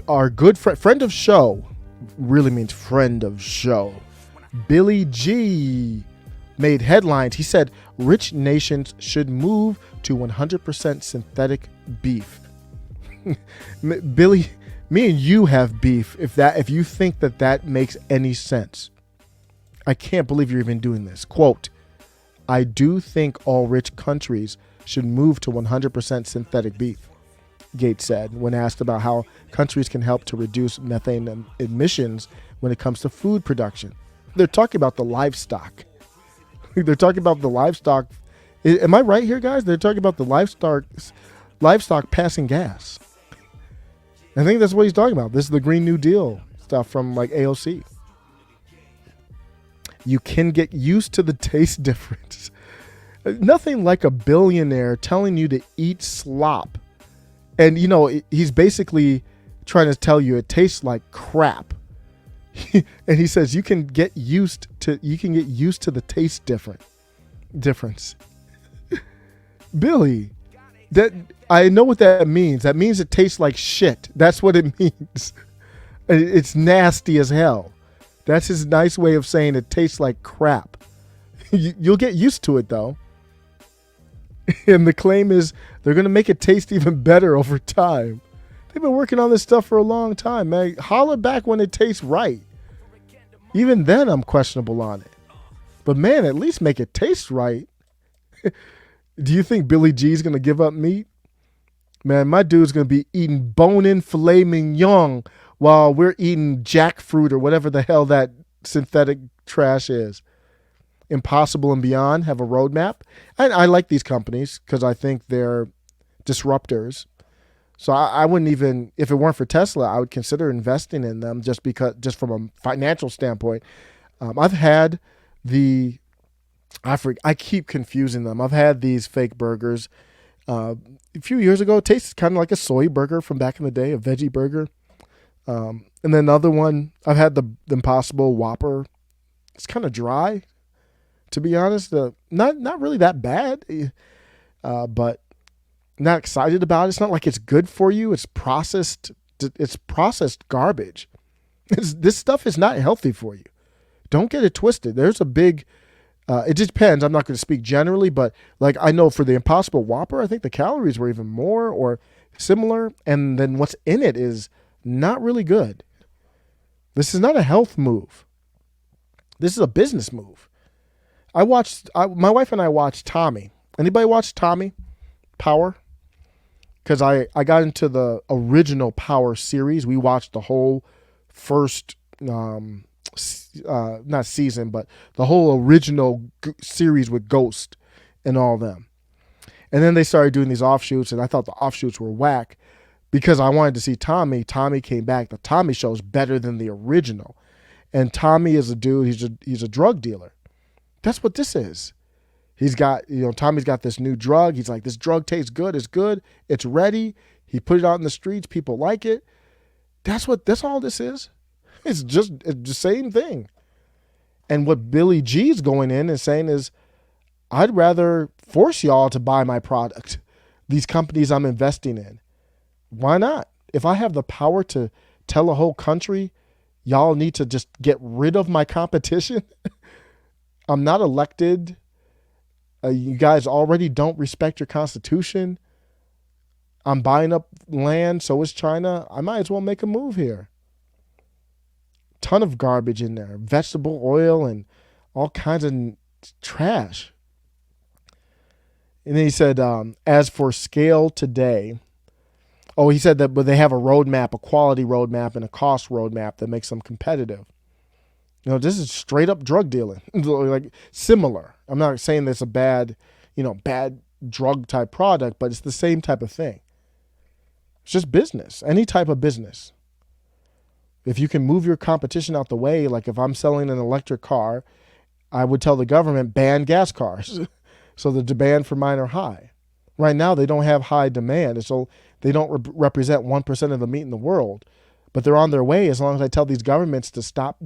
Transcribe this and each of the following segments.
Our good friend of show, really means friend of show, Billy G made headlines. He said rich nations should move to 100% synthetic beef. Billy, me and you have beef if you think that makes any sense. I can't believe you're even doing this. Quote, I do think all rich countries should move to 100% synthetic beef, Gates said when asked about how countries can help to reduce methane emissions when it comes to food production. They're talking about the livestock. They're talking about the livestock. Am I right here, guys? They're talking about the livestock passing gas. I think that's what he's talking about. This is the Green New Deal stuff from like AOC. You can get used to the taste difference. Nothing like a billionaire telling you to eat slop. And, you know, he's basically trying to tell you it tastes like crap. And he says you can get used to the taste difference. Billy, that I know what that means. That means it tastes like shit. That's what it means. It's nasty as hell. That's his nice way of saying it tastes like crap. You'll get used to it, though. And the claim is they're going to make it taste even better over time. They've been working on this stuff for a long time, man. Holler back when it tastes right. Even then, I'm questionable on it. But, man, at least make it taste right. Do you think Billy G's going to give up meat? Man, my dude's going to be eating bone-in filet mignon while we're eating jackfruit or whatever the hell that synthetic trash is. Impossible and Beyond have a roadmap. And I like these companies because I think they're disruptors. So I wouldn't even, if it weren't for Tesla, I would consider investing in them just from a financial standpoint. I've had I keep confusing them. I've had these fake burgers. A few years ago, it tasted kind of like a soy burger from back in the day, a veggie burger. And then another one, I've had the Impossible Whopper. It's kind of dry, to be honest. Not really that bad, but not excited about it. It's not like it's good for you. It's processed garbage. This stuff is not healthy for you. Don't get it twisted. There's a big, it just depends. I'm not going to speak generally, but like I know for the Impossible Whopper, I think the calories were even more or similar. And then what's in it is not really good. This is not a health move. This is a business move. My wife and I watched Tommy. Anybody watch Tommy? Power? Because I got into the original Power series. We watched the whole first, not season, but the whole original series with Ghost and all them. And then they started doing these offshoots, and I thought the offshoots were whack because I wanted to see Tommy. Tommy came back. The Tommy show is better than the original. And Tommy is a dude, he's a drug dealer. That's what this is. Tommy's got this new drug. He's like, this drug tastes good. It's good. It's ready. He put it out in the streets. People like it. That's all this is. It's the same thing. And what Billy G's going in and saying is, I'd rather force y'all to buy my product. These companies I'm investing in. Why not? If I have the power to tell a whole country, y'all need to just get rid of my competition. I'm not elected. You guys already don't respect your constitution. I'm buying up land, so is China. I might as well make a move here. Ton of garbage in there. Vegetable oil and all kinds of trash. And then he said, as for scale today, he said that but they have a roadmap, a quality roadmap, and a cost roadmap that makes them competitive. This is straight up drug dealing, like similar. I'm not saying that's a bad drug type product, but it's the same type of thing. It's just business, any type of business. If you can move your competition out the way, like if I'm selling an electric car, I would tell the government ban gas cars so the demand for mine are high. Right now, they don't have high demand, so they don't represent 1% of the meat in the world. But they're on their way as long as I tell these governments to stop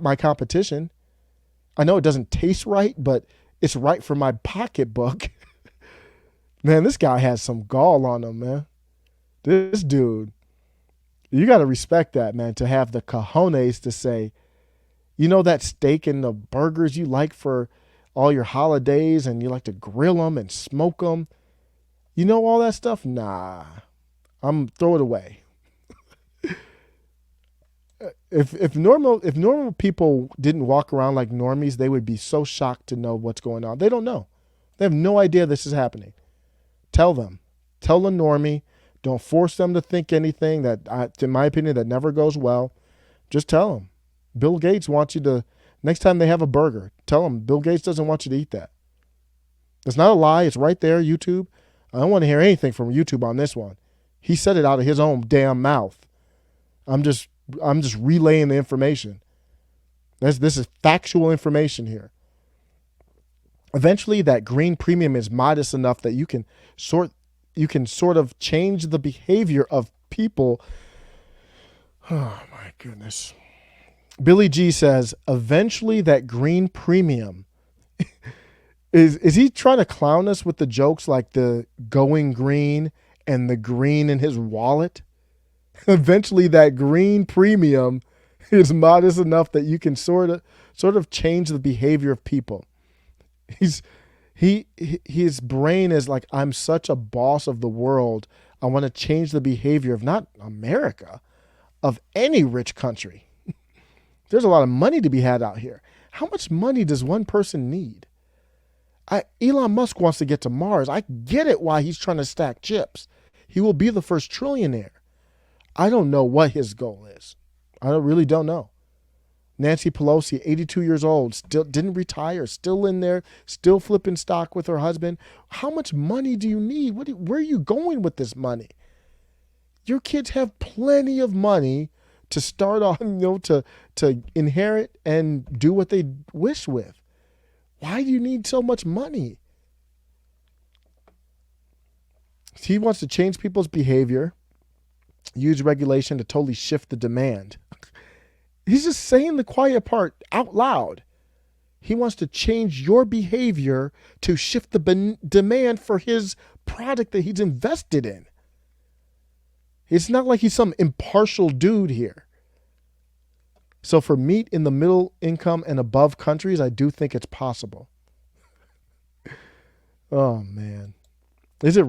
my competition. I know it doesn't taste right, but it's right for my pocketbook. Man, this guy has some gall on him, man. This dude. You got to respect that, man, to have the cojones to say, you know, that steak and the burgers you like for all your holidays and you like to grill them and smoke them. You know all that stuff? Nah, throw it away. If normal people didn't walk around like normies, they would be so shocked to know what's going on. They don't know. They have no idea this is happening. Tell them. Tell the normie. Don't force them to think anything that, in my opinion, that never goes well. Just tell them. Bill Gates wants you to, next time they have a burger, tell them Bill Gates doesn't want you to eat that. It's not a lie. It's right there, YouTube. I don't want to hear anything from YouTube on this one. He said it out of his own damn mouth. I'm just relaying the information. This is factual information here. Eventually, that green premium is modest enough that you can sort of change the behavior of people. Oh my goodness. Billy G says, eventually that green premium is he trying to clown us with the jokes like the going green and the green in his wallet? Eventually that green premium is modest enough that you can sort of change the behavior of people. His brain is like, I'm such a boss of the world. I want to change the behavior of not America, of any rich country. There's a lot of money to be had out here. How much money does one person need? Elon Musk wants to get to Mars. I get it why he's trying to stack chips. He will be the first trillionaire. I don't know what his goal is. I really don't know. Nancy Pelosi, 82 years old, still didn't retire, still in there, still flipping stock with her husband. How much money do you need? Where are you going with this money? Your kids have plenty of money to start on, to inherit and do what they wish with. Why do you need so much money? He wants to change people's behavior, use regulation to totally shift the demand. He's just saying the quiet part out loud. He wants to change your behavior to shift the demand for his product that he's invested in. It's not like he's some impartial dude here. So for meat in the middle income and above countries, I do think it's possible. Oh, man. Is it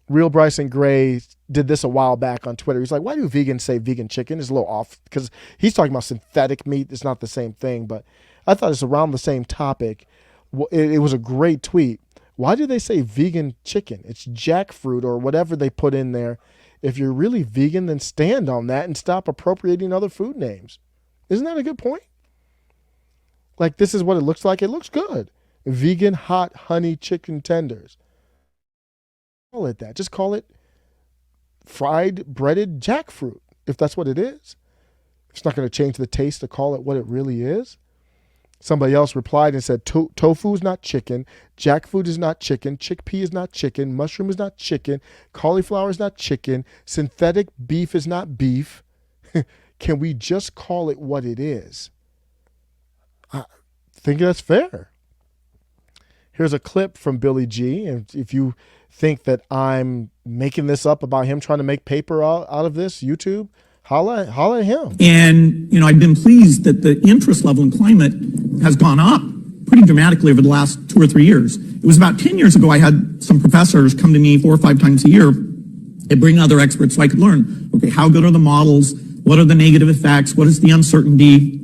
Real Bryson Gray did this a while back on Twitter. He's like, why do vegans say vegan chicken? It's a little off because he's talking about synthetic meat. It's not the same thing, but I thought it's around the same topic. It was a great tweet. Why do they say vegan chicken? It's jackfruit or whatever they put in there. If you're really vegan, then stand on that and stop appropriating other food names. Isn't that a good point? Like, this is what it looks like. It looks good. Vegan hot honey chicken tenders. Call it that. Just call it fried breaded jackfruit, if that's what it is. It's not going to change the taste to call it what it really is. Somebody else replied and said, tofu is not chicken, jackfruit is not chicken, chickpea is not chicken, mushroom is not chicken, cauliflower is not chicken, synthetic beef is not beef. Can we just call it what it is? I think that's fair. Here's a clip from Billy G. And if you think that I'm making this up about him trying to make paper out of this, YouTube, holla at him. And, I've been pleased that the interest level in climate has gone up pretty dramatically over the last 2 or 3 years. It was about 10 years ago, I had some professors come to me 4 or 5 times a year and bring other experts so I could learn, okay, how good are the models? What are the negative effects? What is the uncertainty?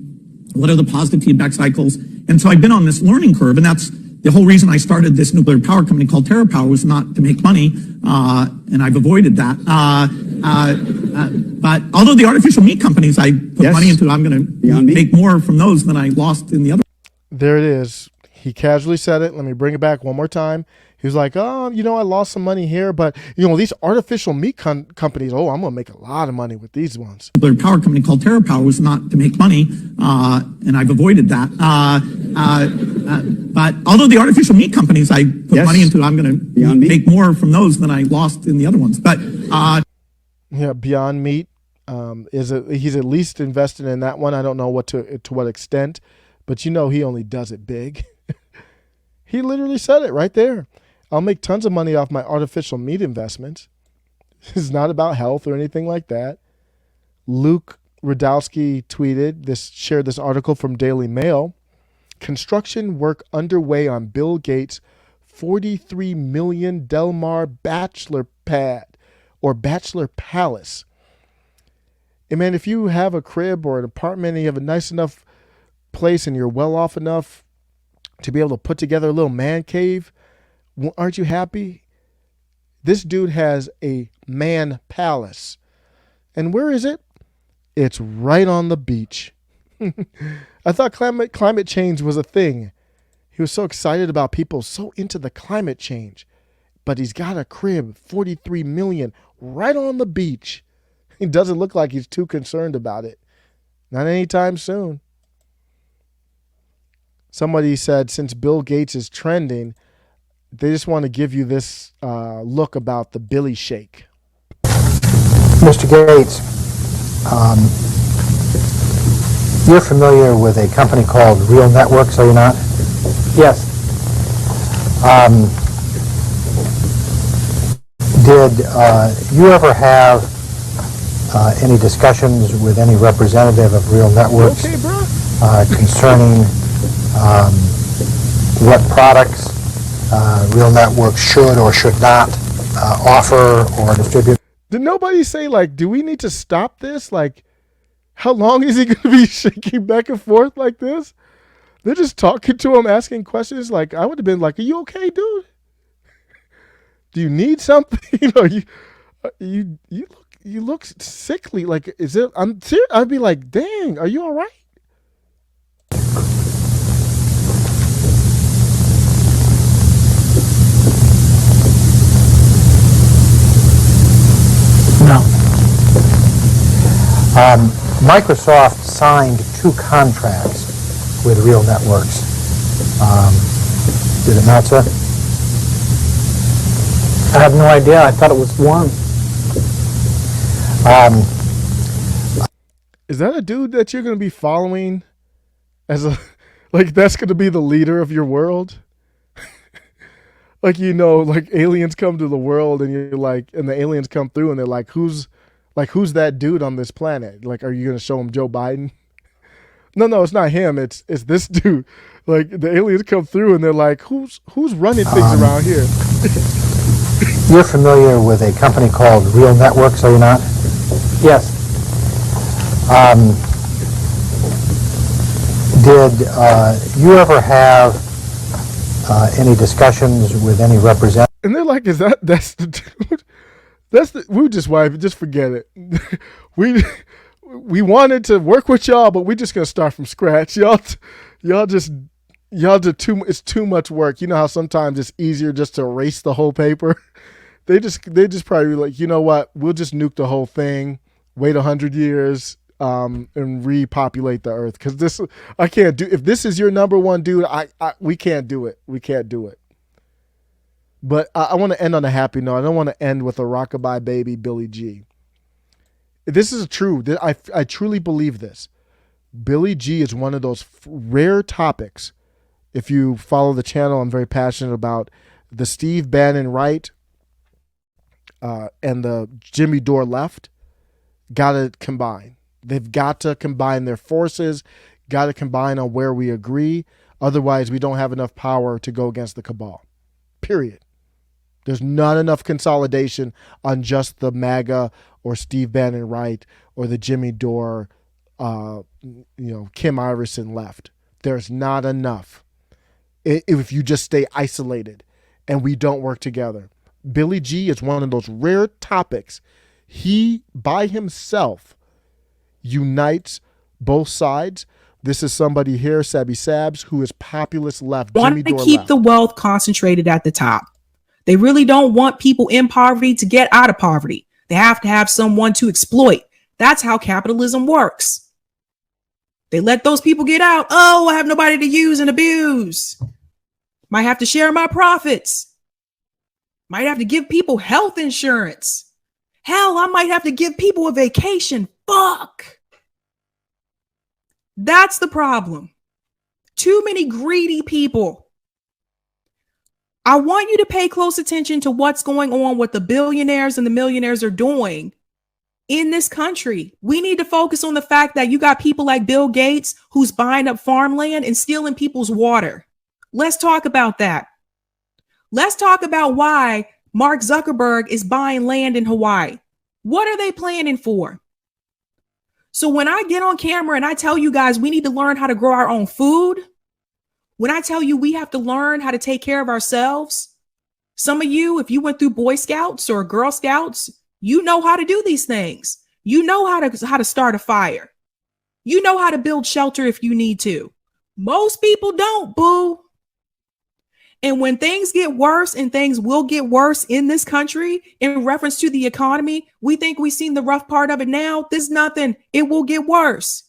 What are the positive feedback cycles? And so I've been on this learning curve, and that's the whole reason I started this nuclear power company called TerraPower was not to make money, and I've avoided that. But although the artificial meat companies I put money into, I'm going to make more from those than I lost in the other. There it is. He casually said it. Let me bring it back one more time. He was like, I lost some money here, but, these artificial meat companies, I'm going to make a lot of money with these ones. Nuclear power company called TerraPower was not to make money, and I've avoided that. But although the artificial meat companies I put money into, I'm going to make more from those than I lost in the other ones. But Beyond Meat he's at least invested in that one. I don't know to what extent, but he only does it big. He literally said it right there. I'll make tons of money off my artificial meat investments. It's not about health or anything like that. Luke Radowski shared this article from Daily Mail. Construction work underway on Bill Gates' $43 million Del Mar bachelor pad or bachelor palace. And man, if you have a crib or an apartment and you have a nice enough place and you're well off enough to be able to put together a little man cave, aren't you happy? This dude has a man palace. And where is it? It's right on the beach. I thought climate change was a thing. He was so excited about people so into the climate change. But he's got a crib, 43 million, right on the beach. He doesn't look like he's too concerned about it. Not anytime soon. Somebody said since Bill Gates is trending, they just want to give you this look about the Billy Shake. Mr. Gates, you're familiar with a company called Real Networks, are you not? Yes. Did you ever have any discussions with any representative of Real Networks concerning what products Real Networks should or should not offer or distribute? Did nobody say, like, do we need to stop this? Like, how long is he going to be shaking back and forth like this? They're just talking to him, asking questions. Like, I would have been like, are you okay, dude? Do you need something? You look sickly. Like, is it? I'm serious. I'd be like, dang, are you all right? No. Microsoft signed 2 contracts with Real Networks. Did it not, sir? I have no idea. I thought it was one. Is that a dude that you're going to be following as a, like, that's going to be the leader of your world? Like, like aliens come to the world and you're like, and the aliens come through and they're like, who's that dude on this planet? Like, are you going to show him Joe Biden? No, it's not him. It's this dude. Like, the aliens come through and they're like, who's running things around here? You're familiar with a company called Real Networks, are you not? Yes. Did you ever have any discussions with any representative? And they're like, that's the dude? We just forget it. we wanted to work with y'all, but we're just gonna start from scratch. Y'all did it's too much work. You know how sometimes it's easier just to erase the whole paper? They just probably like, you know what? We'll just nuke the whole thing, wait 100 years, and repopulate the earth. Because I can't do. If this is your number one dude, we can't do it. We can't do it. But I want to end on a happy note. I don't want to end with a rockabye baby, Billy G. This is true. I truly believe this. Billy G is one of those rare topics. If you follow the channel, I'm very passionate about the Steve Bannon right and the Jimmy Dore left. Got to combine. They've got to combine their forces. Got to combine on where we agree. Otherwise, we don't have enough power to go against the cabal. Period. There's not enough consolidation on just the MAGA or Steve Bannon right or the Jimmy Dore, Kim Iverson left. There's not enough if you just stay isolated and we don't work together. Billy G is one of those rare topics. He, by himself, unites both sides. This is somebody here, Sabby Sabs, who is populist left. Want to keep the wealth concentrated at the top. They really don't want people in poverty to get out of poverty. They have to have someone to exploit. That's how capitalism works. They let those people get out. Oh, I have nobody to use and abuse. Might have to share my profits. Might have to give people health insurance. Hell, I might have to give people a vacation. Fuck. That's the problem. Too many greedy people. I want you to pay close attention to what's going on, what the billionaires and the millionaires are doing in this country. We need to focus on the fact that you got people like Bill Gates who's buying up farmland and stealing people's water. Let's talk about that. Let's talk about why Mark Zuckerberg is buying land in Hawaii. What are they planning for? So when I get on camera and I tell you guys we need to learn how to grow our own food, when I tell you we have to learn how to take care of ourselves, some of you, if you went through Boy Scouts or Girl Scouts, you know how to do these things. You know how to start a fire. You know how to build shelter if you need to. Most people don't, boo. And when things get worse, and things will get worse in this country in reference to the economy, we think we've seen the rough part of it now. There's nothing. It will get worse.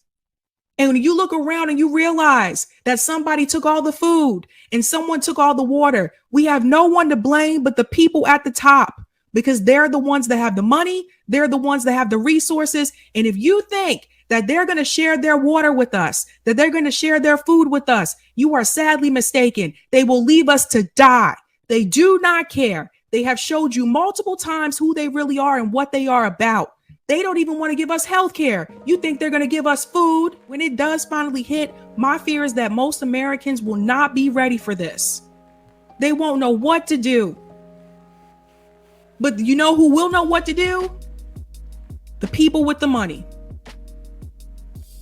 And when you look around and you realize that somebody took all the food and someone took all the water, we have no one to blame but the people at the top, because they're the ones that have the money. They're the ones that have the resources. And if you think that they're going to share their water with us, that they're going to share their food with us, you are sadly mistaken. They will leave us to die. They do not care. They have showed you multiple times who they really are and what they are about. They don't even want to give us health care. You think they're going to give us food? When it does finally hit, my fear is that most Americans will not be ready for this. They won't know what to do. But you know who will know what to do? The people with the money.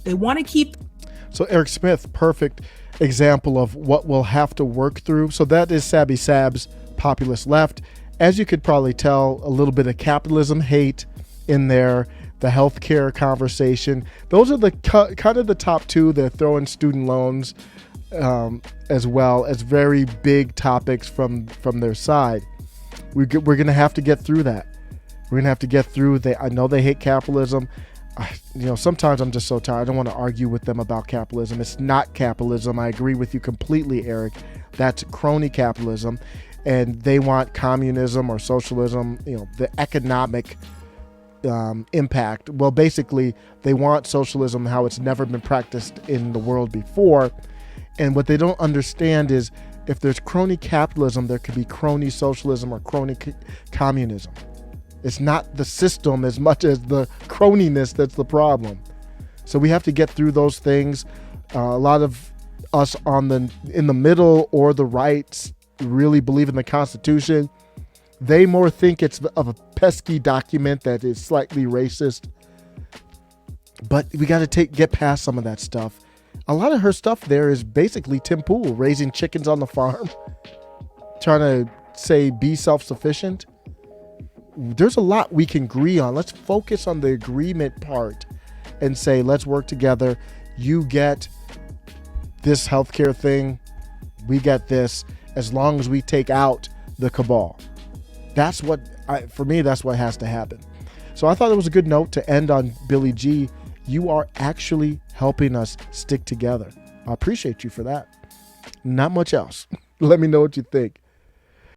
They want to keep. So Eric Smith, perfect example of what we'll have to work through. So that is Sabby Sab's populist left. As you could probably tell, a little bit of capitalism hate in there, the healthcare conversation. Those are the kind of the top two. They're throwing student loans as well as very big topics from their side. We're going to have to get through that. We're going to have to get through. I know they hate capitalism. Sometimes I'm just so tired. I don't want to argue with them about capitalism. It's not capitalism. I agree with you completely, Eric. That's crony capitalism. And they want communism or socialism, the economic impact. Well, basically, they want socialism how it's never been practiced in the world before. And what they don't understand is if there's crony capitalism, there could be crony socialism or crony communism. It's not the system as much as the croniness that's the problem. So we have to get through those things. A lot of us in the middle or the right really believe in the Constitution. They more think it's of a pesky document that is slightly racist. But we got to get past some of that stuff. A lot of her stuff there is basically Tim Pool raising chickens on the farm, trying to say be self-sufficient. There's a lot we can agree on. Let's focus on the agreement part and say, let's work together. You get this healthcare thing. We get this, as long as we take out the cabal. That's for me, that's what has to happen. So I thought it was a good note to end on. Billy G, you are actually helping us stick together. I appreciate you for that. Not much else. Let me know what you think.